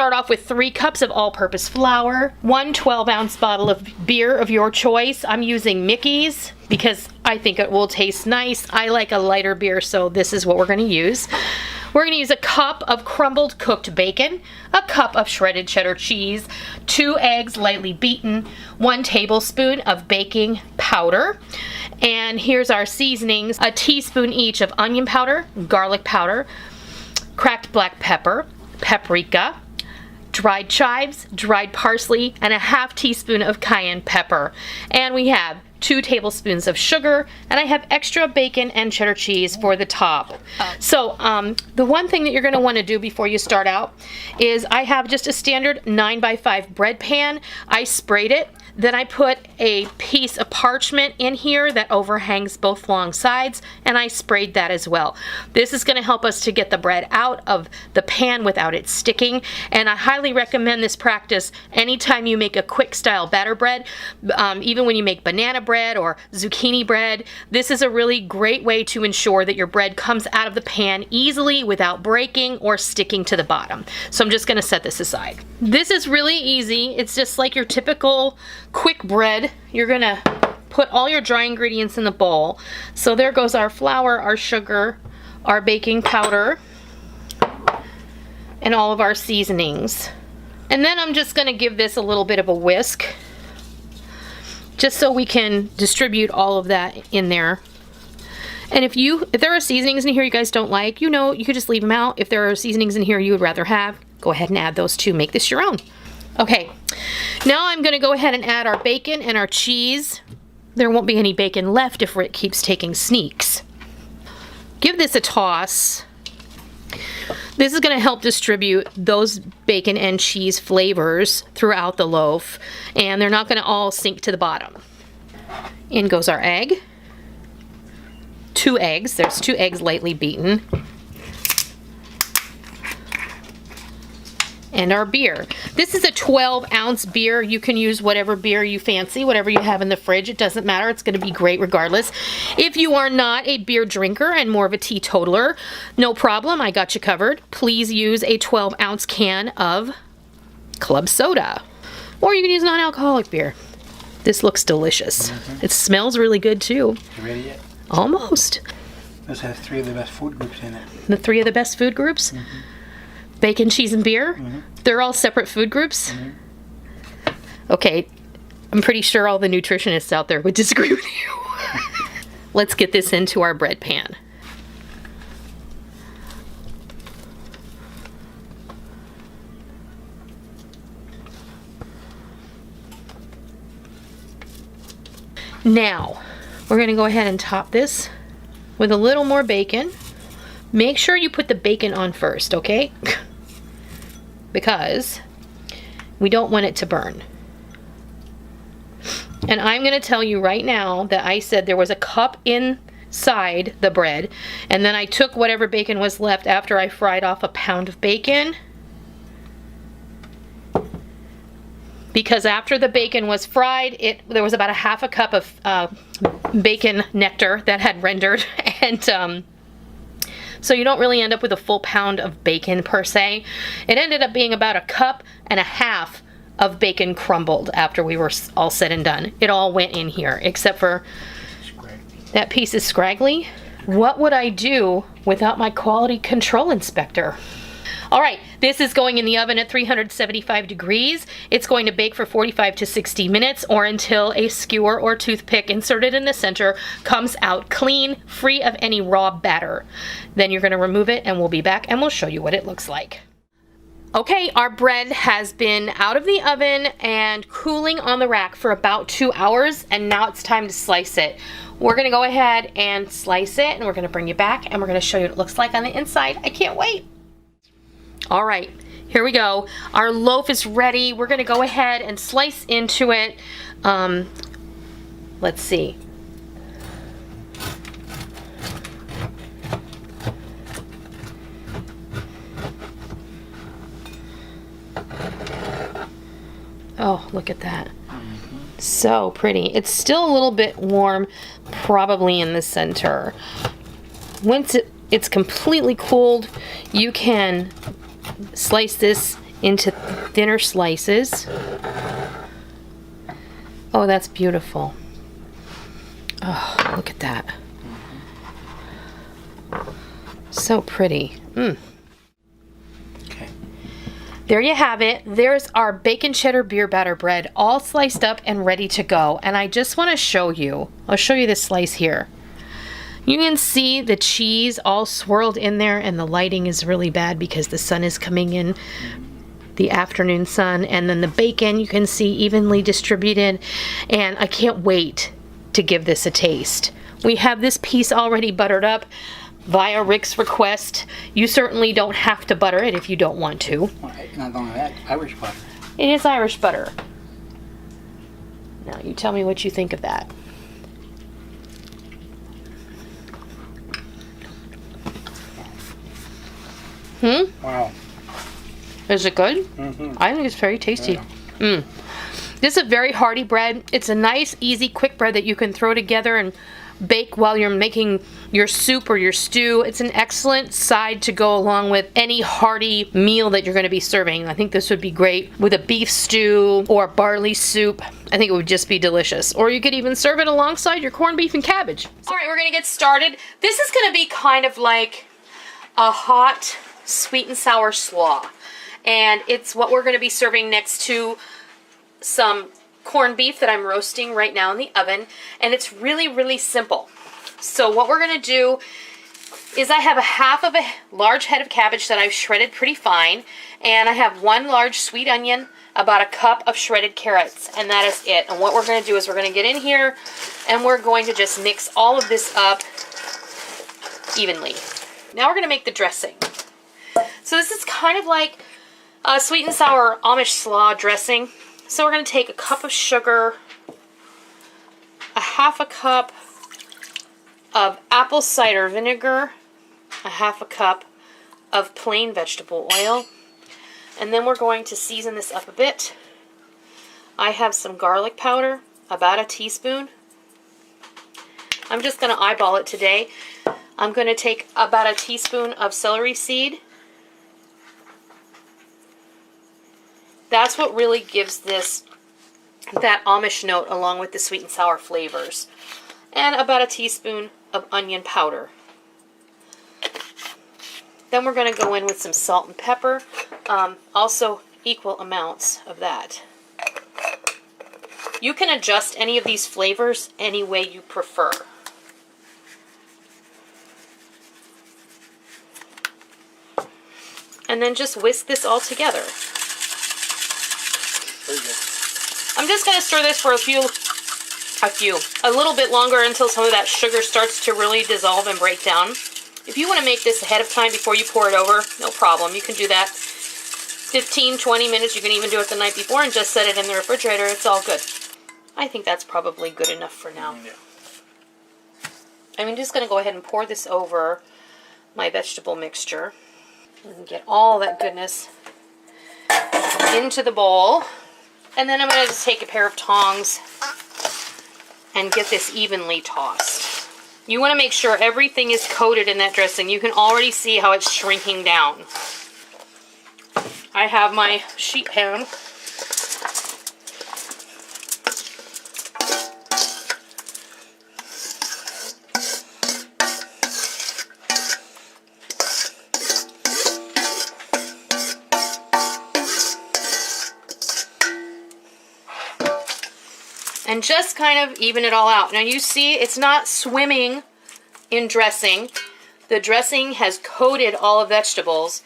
start off with 3 cups of all-purpose flour, 1 12-ounce bottle of beer of your choice. I'm using Mickey's because I think it will taste nice. I like a lighter beer, so this is what we're going to use. We're going to use a cup of crumbled cooked bacon, a cup of shredded cheddar cheese, 2 eggs lightly beaten, 1 tablespoon of baking powder, and here's our seasonings: a teaspoon each of onion powder, garlic powder, cracked black pepper, paprika, dried chives, dried parsley, and a ½ teaspoon of cayenne pepper. And we have 2 tablespoons of sugar, and I have extra bacon and cheddar cheese for the top. So the one thing that you're going to want to do before you start out is I have just a standard 9x5 bread pan. I sprayed it. Then I put a piece of parchment in here that overhangs both long sides, and I sprayed that as well. This is going to help us to get the bread out of the pan without it sticking, and I highly recommend this practice anytime you make a quick style batter bread, even when you make banana bread or zucchini bread. This is a really great way to ensure that your bread comes out of the pan easily without breaking or sticking to the bottom. So I'm just going to set this aside. This is really easy. It's just like your typical quick bread. You're gonna put all your dry ingredients in the bowl. So there goes our flour, our sugar, our baking powder, and all of our seasonings. And then I'm just gonna give this a little bit of a whisk, just so we can distribute all of that in there. And if there are seasonings in here you guys don't like, you know, you could just leave them out. If there are seasonings in here you would rather have, go ahead and add those too. Make this your own. Okay, now I'm going to go ahead and add our bacon and our cheese. There won't be any bacon left if Rick keeps taking sneaks. Give this a toss. This is going to help distribute those bacon and cheese flavors throughout the loaf, and they're not going to all sink to the bottom. In goes our egg. 2 eggs. There's 2 eggs lightly beaten. And our beer. This is a 12-ounce beer. You can use whatever beer you fancy, whatever you have in the fridge. It doesn't matter. It's going to be great regardless. If you are not a beer drinker and more of a teetotaler, no problem. I got you covered. Please use a 12-ounce can of club soda. Or you can use non-alcoholic beer. This looks delicious. It smells really good too. You ready yet? Almost. This has 3 of the best food groups in it. The 3 of the best food groups? Bacon, cheese, and beer? They're all separate food groups? Okay, I'm pretty sure all the nutritionists out there would disagree with you. Let's get this into our bread pan. Now, we're going to go ahead and top this with a little more bacon. Make sure you put the bacon on first, okay? Because we don't want it to burn. And I'm going to tell you right now that I said there was a cup inside the bread, and then I took whatever bacon was left after I fried off a pound of bacon. Because after the bacon was fried, there was about a ½ cup of bacon nectar that had rendered, and so you don't really end up with a full pound of bacon per se. It ended up being about 1.5 cups of bacon crumbled after we were all said and done. It all went in here, except for that piece is scraggly. What would I do without my quality control inspector? All right, this is going in the oven at 375 degrees. It's going to bake for 45 to 60 minutes or until a skewer or toothpick inserted in the center comes out clean, free of any raw batter. Then you're going to remove it and we'll be back and we'll show you what it looks like. Okay, our bread has been out of the oven and cooling on the rack for about 2 hours, and now it's time to slice it. We're going to go ahead and slice it, and we're going to bring you back and we're going to show you what it looks like on the inside. I can't wait. All right, here we go. Our loaf is ready. We're gonna go ahead and slice into it. Let's see. Oh, look at that. So pretty. It's still a little bit warm, probably in the center. Once it's completely cooled, you can slice this into thinner slices. Oh, that's beautiful. Oh, look at that. So pretty. Okay. There you have it. There's our bacon cheddar beer batter bread, all sliced up and ready to go. And I just want to show you, I'll show you this slice here. You can see the cheese all swirled in there, and the lighting is really bad because the sun is coming in, the afternoon sun, and then the bacon you can see evenly distributed, and I can't wait to give this a taste. We have this piece already buttered up via Rick's request. You certainly don't have to butter it if you don't want to. Well, not only that, Irish butter. It is Irish butter. Now you tell me what you think of that. Wow. Is it good? Mm-hmm. I think it's very tasty. Yeah. This is a very hearty bread. It's a nice, easy, quick bread that you can throw together and bake while you're making your soup or your stew. It's an excellent side to go along with any hearty meal that you're going to be serving. I think this would be great with a beef stew or barley soup. I think it would just be delicious. Or you could even serve it alongside your corned beef and cabbage. All right, we're going to get started. This is going to be kind of like a hot sweet and sour slaw. And it's what we're going to be serving next to some corned beef that I'm roasting right now in the oven. And it's really, really simple. So what we're going to do is I have a half of a large head of cabbage that I've shredded pretty fine. And I have one large sweet onion, about a cup of shredded carrots, and that is it. And what we're going to do is we're going to get in here and we're going to just mix all of this up evenly. Now we're going to make the dressing. So this is kind of like a sweet and sour Amish slaw dressing. So we're going to take a cup of sugar, a half a cup of apple cider vinegar, a half a cup of plain vegetable oil, and then we're going to season this up a bit. I have some garlic powder, about a teaspoon. I'm just going to eyeball it today. I'm going to take about a teaspoon of celery seed. That's what really gives this that Amish note along with the sweet and sour flavors. And about a teaspoon of onion powder. Then we're going to go in with some salt and pepper, also equal amounts of that. You can adjust any of these flavors any way you prefer. And then just whisk this all together. Very good. I'm just going to stir this for a little bit longer until some of that sugar starts to really dissolve and break down. If you want to make this ahead of time before you pour it over, no problem. You can do that 15, 20 minutes. You can even do it the night before and just set it in the refrigerator. It's all good. I think that's probably good enough for now. Yeah. I'm just going to go ahead and pour this over my vegetable mixture and get all that goodness into the bowl. And then I'm going to just take a pair of tongs and get this evenly tossed. You want to make sure everything is coated in that dressing. You can already see how it's shrinking down. I have my sheet pan. And just kind of even it all out. Now you see it's not swimming in dressing. The dressing has coated all of vegetables.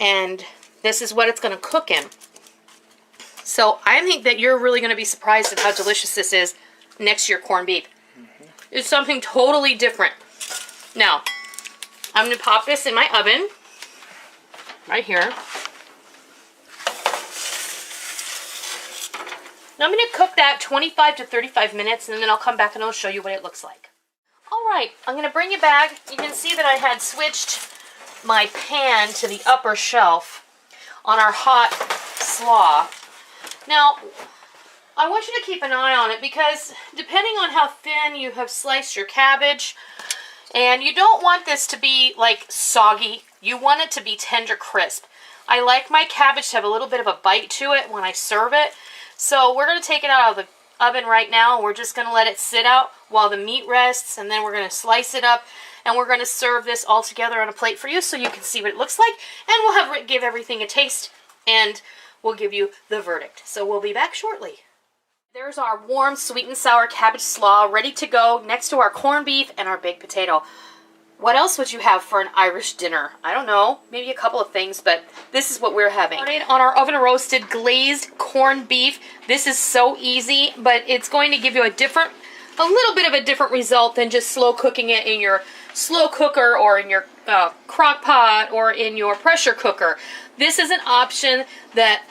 And this is what it's going to cook in. So I think that you're really going to be surprised at how delicious this is next to your corned beef. It's something totally different. Now, I'm going to pop this in my oven. Right here. Now I'm going to cook that 25 to 35 minutes, and then I'll come back and I'll show you what it looks like. Alright, I'm going to bring it back. You can see that I had switched my pan to the upper shelf on our hot slaw. Now, I want you to keep an eye on it because depending on how thin you have sliced your cabbage, and you don't want this to be like soggy, you want it to be tender crisp. I like my cabbage to have a little bit of a bite to it when I serve it. So we're going to take it out of the oven right now. We're just going to let it sit out while the meat rests, and then we're going to slice it up, and we're going to serve this all together on a plate for you so you can see what it looks like, and we'll give everything a taste, and we'll give you the verdict. So we'll be back shortly. There's our warm sweet and sour cabbage slaw ready to go next to our corned beef and our baked potato. What else would you have for an Irish dinner? I don't know, maybe a couple of things, but this is what we're having. On our oven roasted glazed corned beef. This is so easy, but it's going to give you a little bit of a different result than just slow cooking it in your slow cooker or in your crock pot or in your pressure cooker. This is an option that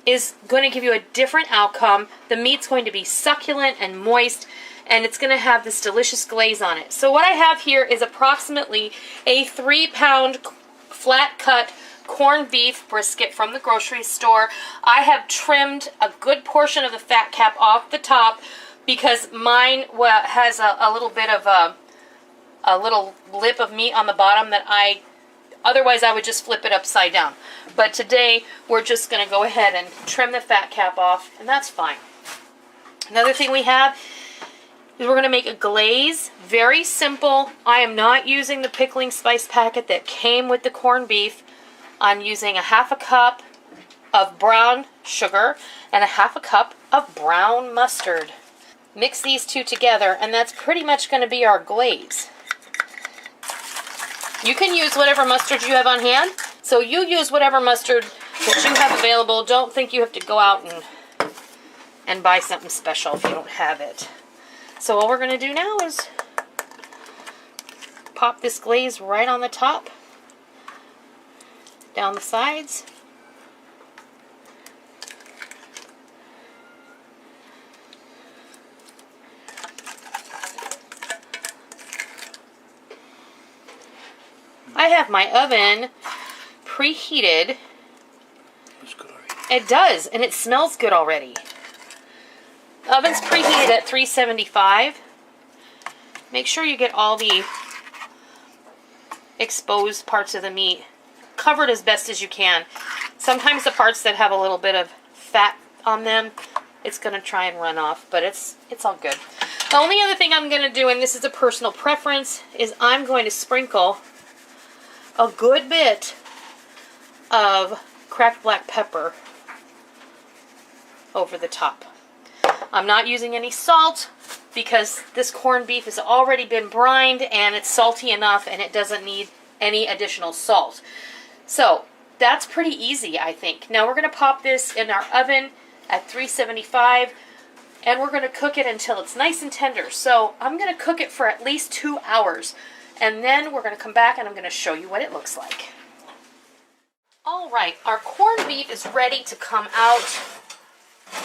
is going to give you a different outcome. The meat's going to be succulent and moist, and it's going to have this delicious glaze on it. So what I have here is approximately a 3-pound flat cut corned beef brisket from the grocery store. I have trimmed a good portion of the fat cap off the top because mine has a little bit of a little lip of meat on the bottom that otherwise I would just flip it upside down. But today we're just going to go ahead and trim the fat cap off, and that's fine. Another thing we have is we're going to make a glaze. Very simple. I am not using the pickling spice packet that came with the corned beef. I'm using a 1/2 cup of brown sugar and a 1/2 cup of brown mustard. Mix these two together, and that's pretty much going to be our glaze. You can use whatever mustard you have on hand. So you use whatever mustard that you have available. Don't think you have to go out and buy something special if you don't have it. So all we're going to do now is pop this glaze right on the top, down the sides. I have my oven preheated. Looks good already. It does, and it smells good already. Oven's preheated at 375. Make sure you get all the exposed parts of the meat covered as best as you can. Sometimes the parts that have a little bit of fat on them, it's going to try and run off, but it's all good. The only other thing I'm going to do, and this is a personal preference, is I'm going to sprinkle a good bit of cracked black pepper over the top. I'm not using any salt because this corned beef has already been brined and it's salty enough and it doesn't need any additional salt. So that's pretty easy, I think. Now we're going to pop this in our oven at 375 and we're going to cook it until it's nice and tender. So I'm going to cook it for at least 2 hours, and then we're going to come back and I'm going to show you what it looks like. All right, our corned beef is ready to come out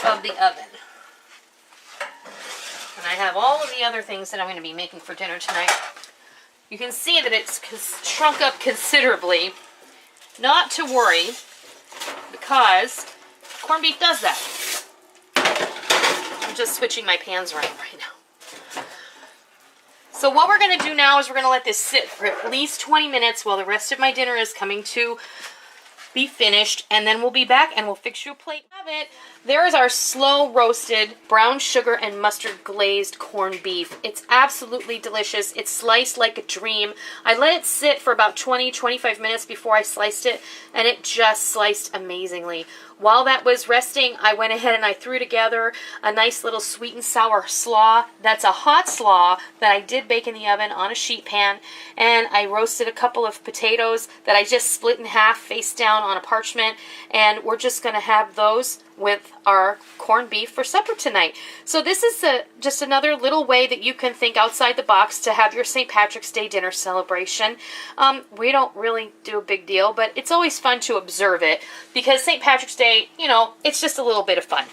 of the oven. And I have all of the other things that I'm going to be making for dinner tonight. You can see that it's shrunk up considerably. Not to worry, because corned beef does that. I'm just switching my pans around right now. So what we're going to do now is we're going to let this sit for at least 20 minutes while the rest of my dinner is coming to be finished, and then we'll be back and we'll fix you a plate. Have it. There is our slow roasted brown sugar and mustard glazed corned beef. It's absolutely delicious. It's sliced like a dream. I let it sit for about 20-25 minutes before I sliced it, and it just sliced amazingly. While that was resting, I went ahead and I threw together a nice little sweet and sour slaw. That's a hot slaw that I did bake in the oven on a sheet pan, and I roasted a couple of potatoes that I just split in half face down on a parchment, and we're just going to have those with our corned beef for supper tonight. So this is just another little way that you can think outside the box to have your St. Patrick's Day dinner celebration. We don't really do a big deal, but it's always fun to observe it because St. Patrick's Day, you know, it's just a little bit of fun.